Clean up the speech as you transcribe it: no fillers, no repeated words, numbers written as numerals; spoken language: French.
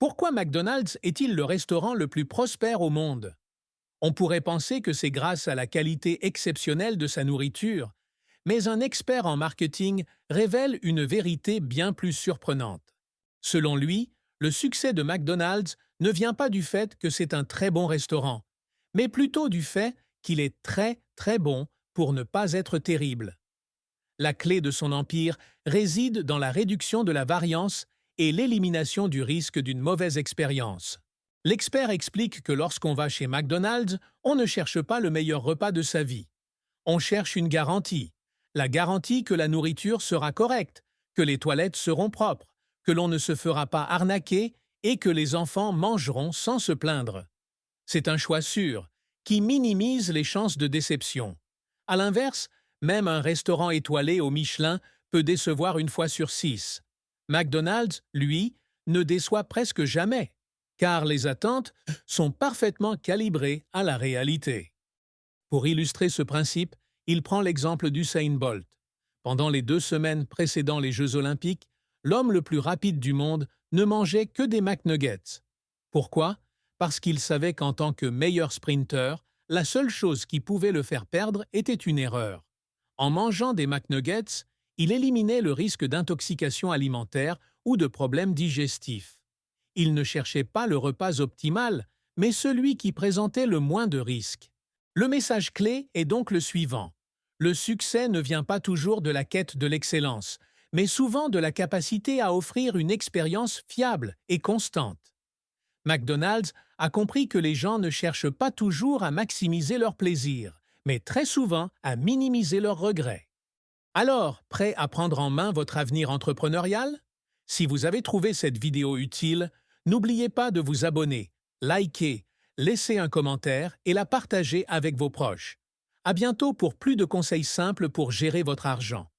Pourquoi McDonald's est-il le restaurant le plus prospère au monde? On pourrait penser que c'est grâce à la qualité exceptionnelle de sa nourriture, mais un expert en marketing révèle une vérité bien plus surprenante. Selon lui, le succès de McDonald's ne vient pas du fait que c'est un très bon restaurant, mais plutôt du fait qu'il est très très bon pour ne pas être terrible. La clé de son empire réside dans la réduction de la variance et l'élimination du risque d'une mauvaise expérience. L'expert explique que lorsqu'on va chez McDonald's, on ne cherche pas le meilleur repas de sa vie. On cherche une garantie. La garantie que la nourriture sera correcte, que les toilettes seront propres, que l'on ne se fera pas arnaquer et que les enfants mangeront sans se plaindre. C'est un choix sûr, qui minimise les chances de déception. À l'inverse, même un restaurant étoilé au Michelin peut décevoir une fois sur 6. McDonald's, lui, ne déçoit presque jamais, car les attentes sont parfaitement calibrées à la réalité. Pour illustrer ce principe, il prend l'exemple d'Usain Bolt. Pendant les 2 semaines précédant les Jeux Olympiques, l'homme le plus rapide du monde ne mangeait que des McNuggets. Pourquoi? Parce qu'il savait qu'en tant que meilleur sprinter, la seule chose qui pouvait le faire perdre était une erreur. En mangeant des McNuggets, il éliminait le risque d'intoxication alimentaire ou de problèmes digestifs. Il ne cherchait pas le repas optimal, mais celui qui présentait le moins de risques. Le message clé est donc le suivant. Le succès ne vient pas toujours de la quête de l'excellence, mais souvent de la capacité à offrir une expérience fiable et constante. McDonald's a compris que les gens ne cherchent pas toujours à maximiser leur plaisir, mais très souvent à minimiser leurs regrets. Alors, prêt à prendre en main votre avenir entrepreneurial? Si vous avez trouvé cette vidéo utile, n'oubliez pas de vous abonner, liker, laisser un commentaire et la partager avec vos proches. À bientôt pour plus de conseils simples pour gérer votre argent.